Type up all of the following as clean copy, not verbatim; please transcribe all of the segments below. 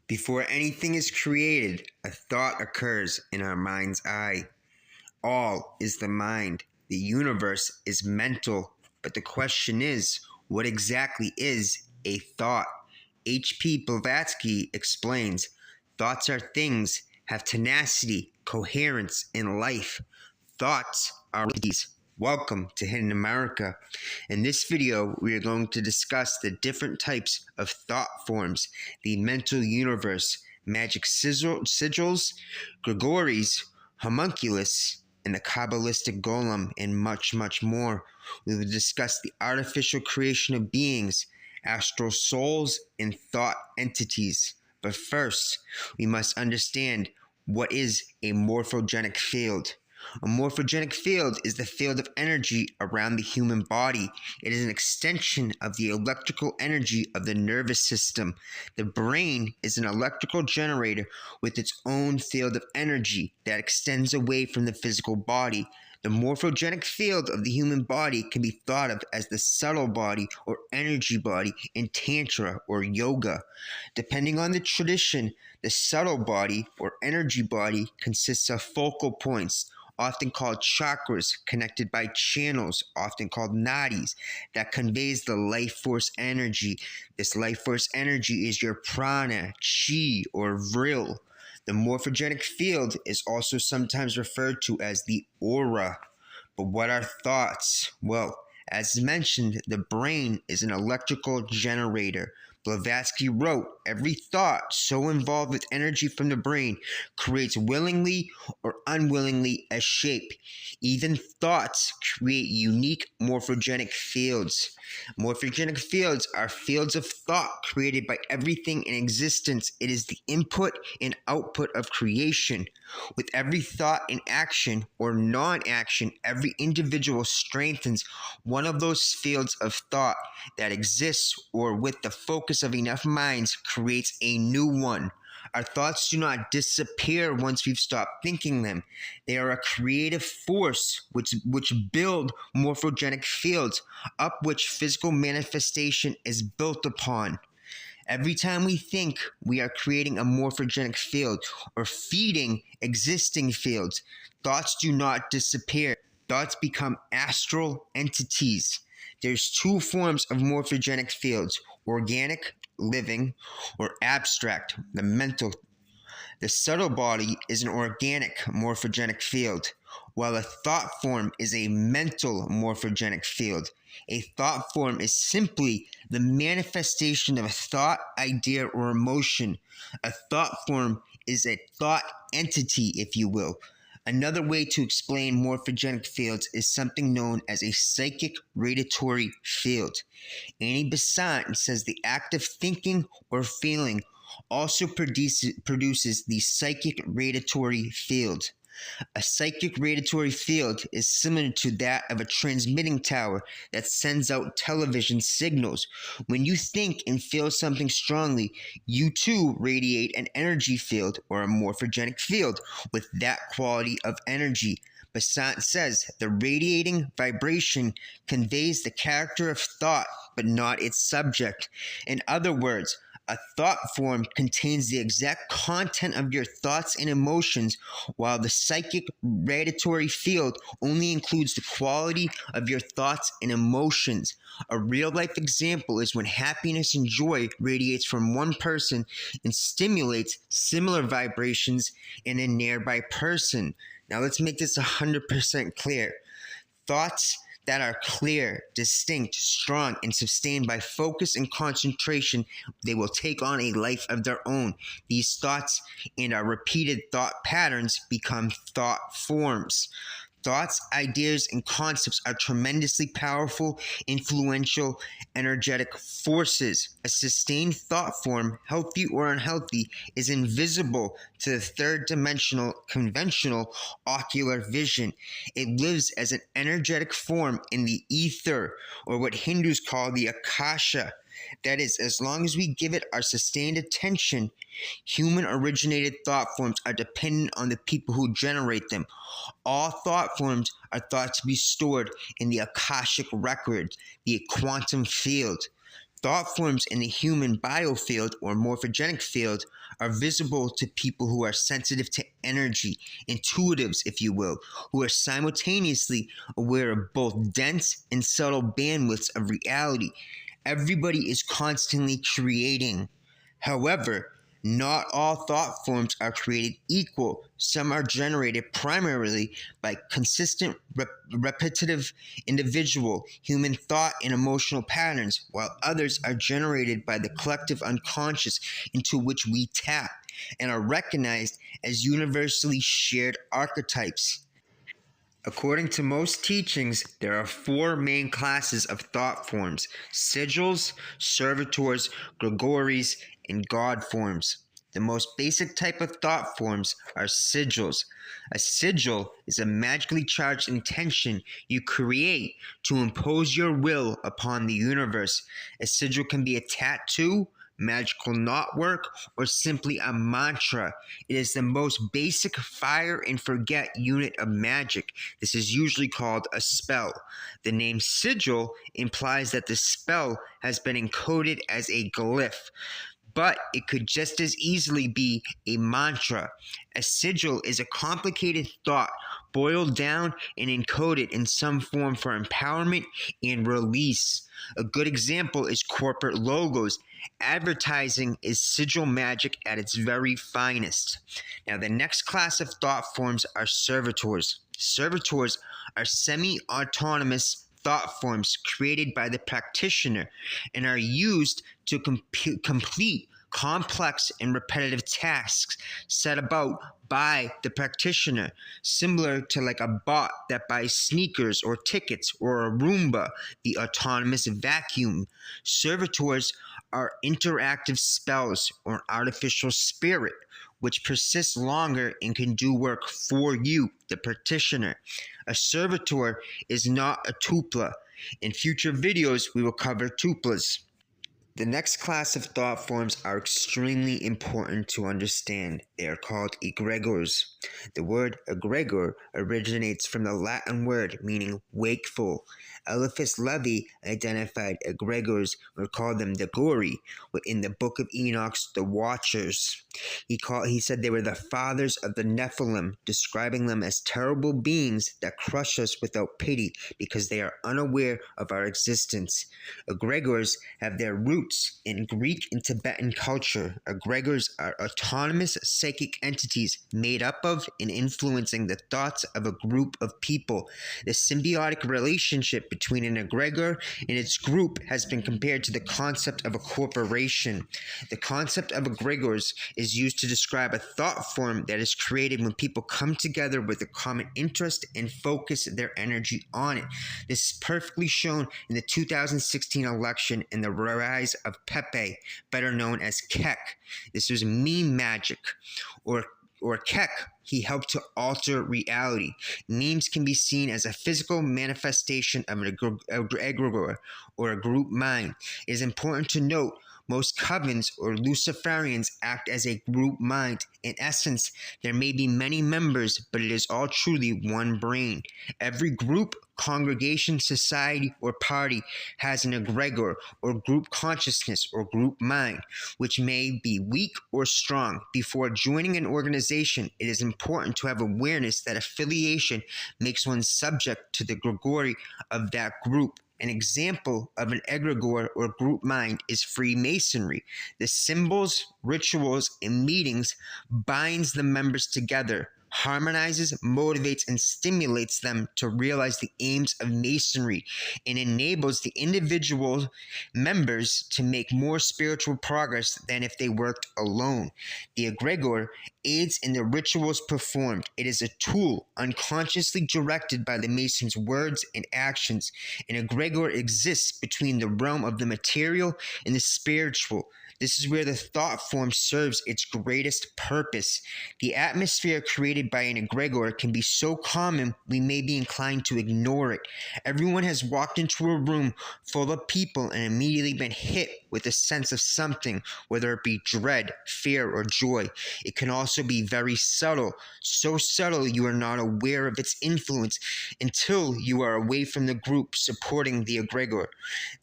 Before anything is created, a thought occurs in our mind's eye. All is the mind. The universe is mental. But the question is, what exactly is a thought? H.P. Blavatsky explains, thoughts are things, have tenacity, coherence, and life. Thoughts are entities. Welcome to hiddenamuraka. In this video, we are going to discuss the different types of thought forms, the mental universe, magic sigils, Egregores, Homunculus, and the Kabbalist Gollum, and much, much more. We will discuss the artificial creation of beings, astral souls, and thought entities. But first, we must understand what is a morphogenic field. A morphogenic field is the field of energy around the human body. It is an extension of the electrical energy of the nervous system. The brain is an electrical generator with its own field of energy that extends away from the physical body. The morphogenic field of the human body can be thought of as the subtle body or energy body in Tantra or yoga. Depending on the tradition, the subtle body or energy body consists of focal points, often called chakras, connected by channels, often called nadis, that conveys the life force energy. This life force energy is your prana, chi, or vril. The morphogenic field is also sometimes referred to as the aura. But what are thoughts? Well, as mentioned, the brain is an electrical generator. Blavatsky wrote, every thought so involved with energy from the brain creates willingly or unwillingly a shape. Even thoughts create unique morphogenic fields. Morphogenic fields are fields of thought created by everything in existence. It is the input and output of creation. With every thought and action or non-action, every individual strengthens one of those fields of thought that exists, or with the focus of enough minds creates a new one. Our thoughts do not disappear once we've stopped thinking them. They are a creative force which build morphogenic fields, up which physical manifestation is built upon. Every time we think, we are creating a morphogenic field or feeding existing fields. Thoughts do not disappear. Thoughts become astral entities. There's two forms of morphogenic fields: organic, living, or abstract, the mental. The subtle body is an organic morphogenic field, while a thought form is a mental morphogenic field. A thought form is simply the manifestation of a thought, idea, or emotion. A thought form is a thought entity, if you will. Another way to explain morphogenic fields is something known as a psychic radiatory field. Annie Besant says the act of thinking or feeling also produces the psychic radiatory field. A psychic radiatory field is similar to that of a transmitting tower that sends out television signals. When you think and feel something strongly, you too radiate an energy field or a morphogenic field with that quality of energy. Besant says the radiating vibration conveys the character of thought, but not its subject. In other words, a thought form contains the exact content of your thoughts and emotions, while the psychic radiatory field only includes the quality of your thoughts and emotions. A real-life example is when happiness and joy radiates from one person and stimulates similar vibrations in a nearby person. Now let's make this 100% clear. Thoughts that are clear, distinct, strong, and sustained by focus and concentration, they will take on a life of their own. These thoughts and our repeated thought patterns become thought forms. Thoughts, ideas, and concepts are tremendously powerful, influential, energetic forces. A sustained thought form, healthy or unhealthy, is invisible to the third-dimensional, conventional, ocular vision. It lives as an energetic form in the ether, or what Hindus call the akasha. That is, as long as we give it our sustained attention, human-originated thought forms are dependent on the people who generate them. All thought forms are thought to be stored in the Akashic record, the quantum field. Thought forms in the human biofield or morphogenic field are visible to people who are sensitive to energy, intuitives, if you will, who are simultaneously aware of both dense and subtle bandwidths of reality. Everybody is constantly creating. However, not all thought forms are created equal. Some are generated primarily by consistent, repetitive, individual human thought and emotional patterns, while others are generated by the collective unconscious into which we tap and are recognized as universally shared archetypes. According to most teachings, there are four main classes of thought forms: sigils, servitors, Egregores, and God-Forms. The most basic type of thought forms are sigils. A sigil is a magically charged intention you create to impose your will upon the universe. A sigil can be a tattoo, magical knotwork, or simply a mantra. It is the most basic fire and forget unit of magic. This is usually called a spell. The name sigil implies that the spell has been encoded as a glyph, but it could just as easily be a mantra. A sigil is a complicated thought boiled down and encoded in some form for empowerment and release. A good example is corporate logos. Advertising is sigil magic at its very finest. Now, the next class of thought forms are servitors. Servitors are semi-autonomous thought forms created by the practitioner and are used to complete complex and repetitive tasks set about by the practitioner, similar to like a bot that buys sneakers or tickets, or a Roomba, the autonomous vacuum. Servitors are interactive spells or artificial spirit, which persists longer and can do work for you, the practitioner. A servitor is not a tupla. In future videos, we will cover tuplas. The next class of thought forms are extremely important to understand. They are called egregores. The word egregor originates from the Latin word meaning wakeful. Eliphas Levi identified egregores, or called them the Gori, in the Book of Enoch's The Watchers. He said they were the fathers of the Nephilim, describing them as terrible beings that crush us without pity because they are unaware of our existence. Egregores have their roots in Greek and Tibetan culture. Egregores are autonomous psychic entities made up of and influencing the thoughts of a group of people. The symbiotic relationship between an egregor and its group has been compared to the concept of a corporation. The concept of egregores is used to describe a thought form that is created when people come together with a common interest and focus their energy on it. This is perfectly shown in the 2016 election and the rise of Pepe, better known as Kek. This was meme magic, or Kek. He helped to alter reality. Memes can be seen as a physical manifestation of an egregor, or a group mind. It is important to note most covens or Luciferians act as a group mind. In essence, there may be many members, but it is all truly one brain. Every group, congregation, society, or party has an egregor, or group consciousness, or group mind, which may be weak or strong. Before joining an organization, it is important to have awareness that affiliation makes one subject to the egregore of that group. An example of an egregor or group mind is Freemasonry. The symbols, rituals, and meetings binds the members together, harmonizes, motivates, and stimulates them to realize the aims of Masonry, and enables the individual members to make more spiritual progress than if they worked alone. The egregor aids in the rituals performed. It is a tool unconsciously directed by the Mason's words and actions. An egregor exists between the realm of the material and the spiritual. This is where the thought form serves its greatest purpose. The atmosphere created by an egregor can be so common we may be inclined to ignore it. Everyone has walked into a room full of people and immediately been hit with a sense of something, whether it be dread, fear, or joy. It can also be very subtle, so subtle you are not aware of its influence until you are away from the group supporting the egregor.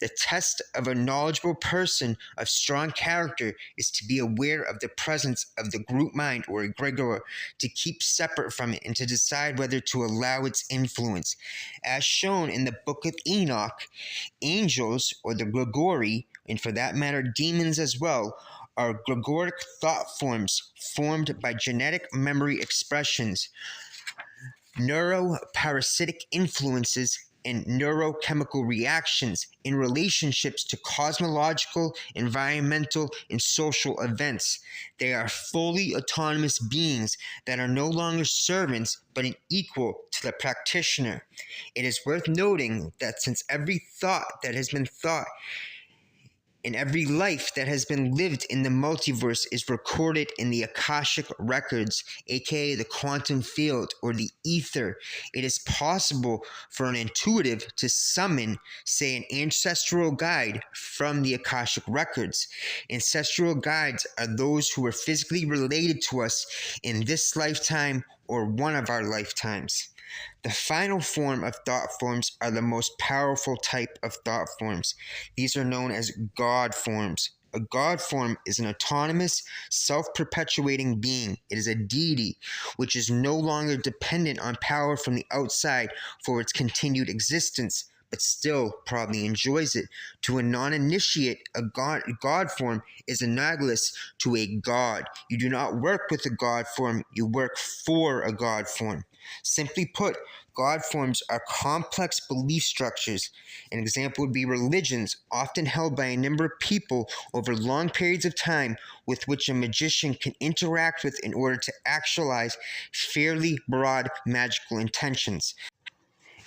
The test of a knowledgeable person of strong character is to be aware of the presence of the group mind or egregor, to keep separate from it, and to decide whether to allow its influence. As shown in the Book of Enoch, angels, or the Gregori, and for that matter demons as well, are Gregoric thought forms formed by genetic memory expressions, neuroparasitic influences, and neurochemical reactions in relationships to cosmological, environmental, and social events. They are fully autonomous beings that are no longer servants but an equal to the practitioner. It is worth noting that since every thought that has been thought and every life that has been lived in the multiverse is recorded in the Akashic records, aka the quantum field or the ether, it is possible for an intuitive to summon, say, an ancestral guide from the Akashic records. Ancestral guides are those who are physically related to us in this lifetime or one of our lifetimes. The final form of thought forms are the most powerful type of thought forms. These are known as God forms. A God form is an autonomous, self-perpetuating being. It is a deity which is no longer dependent on power from the outside for its continued existence, but still probably enjoys it. To a non-initiate, a God form is analogous to a god. You do not work with a God form, you work for a God form. Simply put, God forms are complex belief structures. An example would be religions, often held by a number of people over long periods of time, with which a magician can interact with in order to actualize fairly broad magical intentions.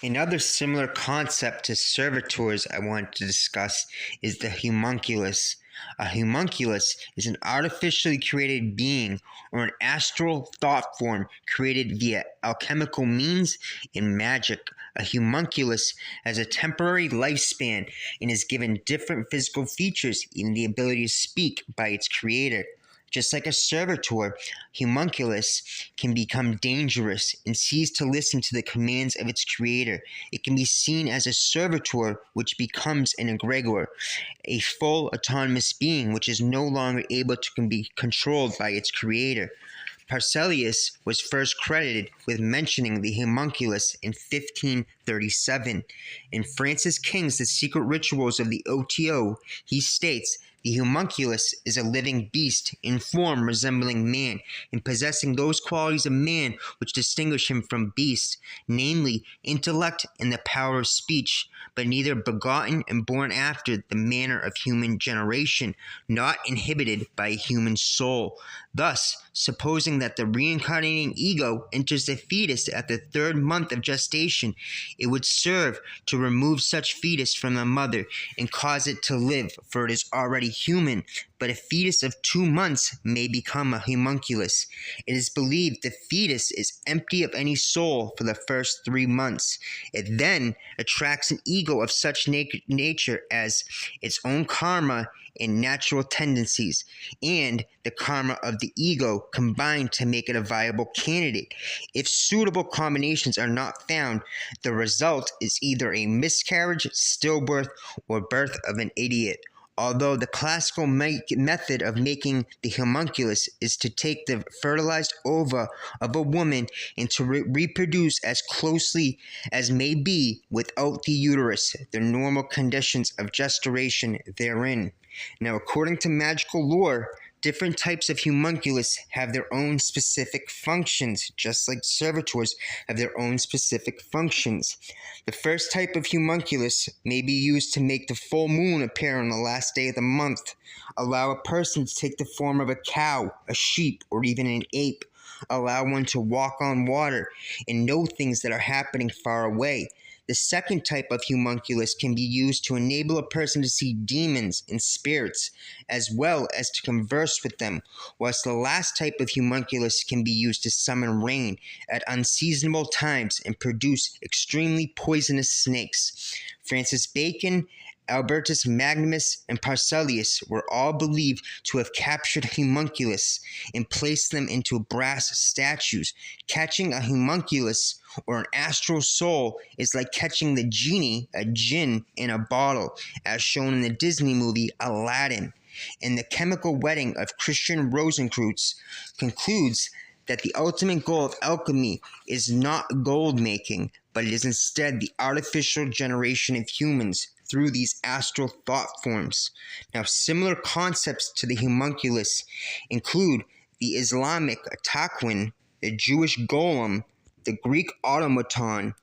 Another similar concept to servitors I want to discuss is the homunculus. A homunculus is an artificially created being or an astral thought form created via alchemical means and magic. A homunculus has a temporary lifespan and is given different physical features, even the ability to speak, by its creator. Just like a servitor, homunculus can become dangerous and cease to listen to the commands of its creator. It can be seen as a servitor which becomes an egregor, a full autonomous being which is no longer able to be controlled by its creator. Paracelsus was first credited with mentioning the homunculus in 1537. In Francis King's The Secret Rituals of the OTO, he states, "The homunculus is a living beast, in form resembling man, and possessing those qualities of man which distinguish him from beasts, namely, intellect and the power of speech, but neither begotten and born after the manner of human generation, not inhibited by a human soul." Thus, supposing that the reincarnating ego enters the fetus at the 3rd month of gestation, it would serve to remove such fetus from the mother and cause it to live, for it is already human, but a fetus of 2 months may become a homunculus. It is believed the fetus is empty of any soul for the first 3 months. It then attracts an ego of such nature as its own karma and natural tendencies, and the karma of the ego combined to make it a viable candidate. If suitable combinations are not found, the result is either a miscarriage, stillbirth, or birth of an idiot. Although the classical method of making the homunculus is to take the fertilized ova of a woman and to reproduce as closely as may be without the uterus, the normal conditions of gestation therein. Now, according to magical lore, different types of homunculus have their own specific functions, just like servitors have their own specific functions. The first type of homunculus may be used to make the full moon appear on the last day of the month, allow a person to take the form of a cow, a sheep, or even an ape, allow one to walk on water and know things that are happening far away. The second type of homunculus can be used to enable a person to see demons and spirits, as well as to converse with them, whilst the last type of homunculus can be used to summon rain at unseasonable times and produce extremely poisonous snakes. Francis Bacon Albertus Magnus and Paracelsus were all believed to have captured homunculus and placed them into brass statues. Catching a homunculus or an astral soul is like catching the genie, a jinn, in a bottle, as shown in the Disney movie Aladdin. And the Chemical Wedding of Christian Rosenkreutz concludes that the ultimate goal of alchemy is not gold making, but it is instead the artificial generation of humans through these astral thought forms. Now, similar concepts to the homunculus include the Islamic Taqwin, the Jewish golem, the Greek automaton,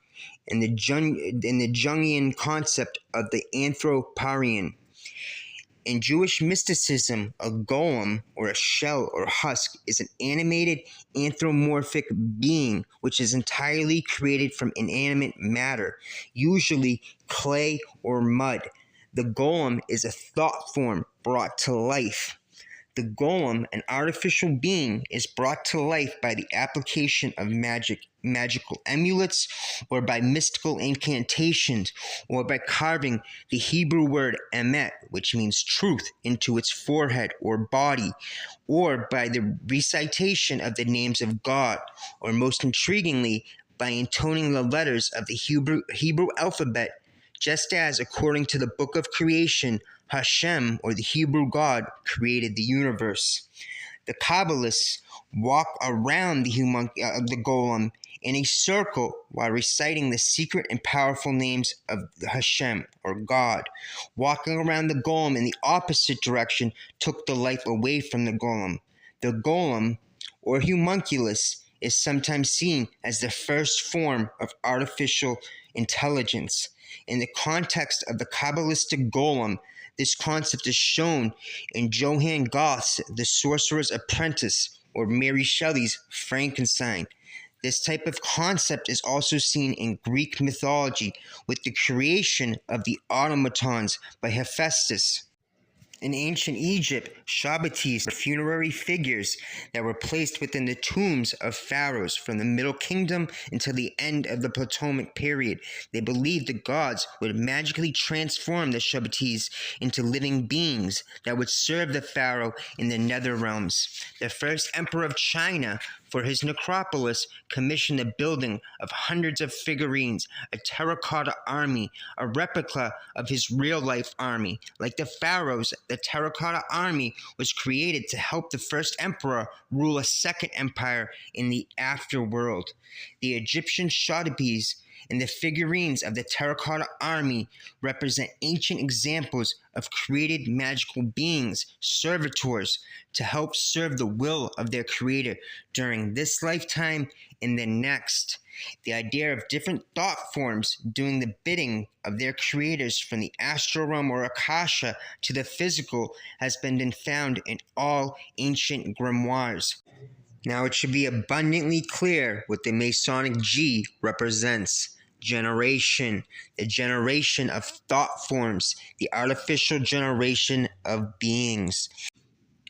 and the Jungian concept of the anthroparian. In Jewish mysticism, a golem, or a shell or husk, is an animated anthropomorphic being which is entirely created from inanimate matter, usually clay or mud. The golem is a thought form brought to life. The golem, an artificial being, is brought to life by the application of magical amulets, or by mystical incantations, or by carving the Hebrew word emet, which means truth, into its forehead or body, or by the recitation of the names of God, or most intriguingly, by intoning the letters of the Hebrew alphabet, just as, according to the Book of Creation, Hashem, or the Hebrew God, created the universe. The Kabbalists walk around the golem in a circle while reciting the secret and powerful names of Hashem, or God. Walking around the golem in the opposite direction took the life away from the golem. The golem, or homunculus, is sometimes seen as the first form of artificial intelligence. In the context of the Kabbalistic golem, this concept is shown in Johann Goeth's The Sorcerer's Apprentice, or Mary Shelley's Frankenstein. This type of concept is also seen in Greek mythology with the creation of the automatons by Hephaestus. In ancient Egypt, Shabbatis were funerary figures that were placed within the tombs of pharaohs from the Middle Kingdom until the end of the Ptolemaic period. They believed the gods would magically transform the Shabbatis into living beings that would serve the pharaoh in the nether realms. The first emperor of China, for his necropolis, commissioned the building of hundreds of figurines, a terracotta army, a replica of his real-life army. Like the pharaohs, the terracotta army was created to help the first emperor rule a second empire in the afterworld. The Egyptian Shabbatis and the figurines of the terracotta army represent ancient examples of created magical beings, servitors, to help serve the will of their creator during this lifetime and the next. The idea of different thought forms doing the bidding of their creators from the astral realm or akasha to the physical has been found in all ancient grimoires. Now it should be abundantly clear what the Masonic G represents. Generation, the generation of thought forms, the artificial generation of beings.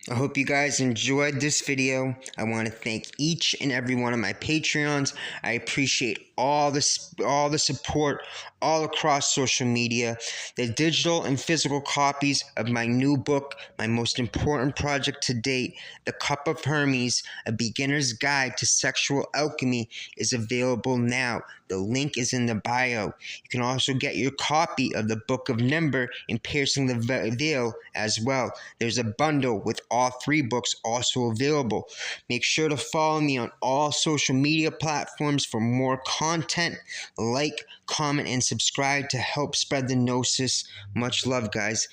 I hope you guys enjoyed this video. I want to thank each and every one of my Patreons. I appreciate all the support all across social media. The digital and physical copies of my new book, my most important project to date, The Cup of Hermes, A Beginner's Guide to Sexual Alchemy, is available now. The link is in the bio. You can also get your copy of the Book of Number and Piercing the Veil as well. There's a bundle with all 3 books also available. Make sure to follow me on all social media platforms for more content. Like, comment, and subscribe to help spread the gnosis. Much love, guys.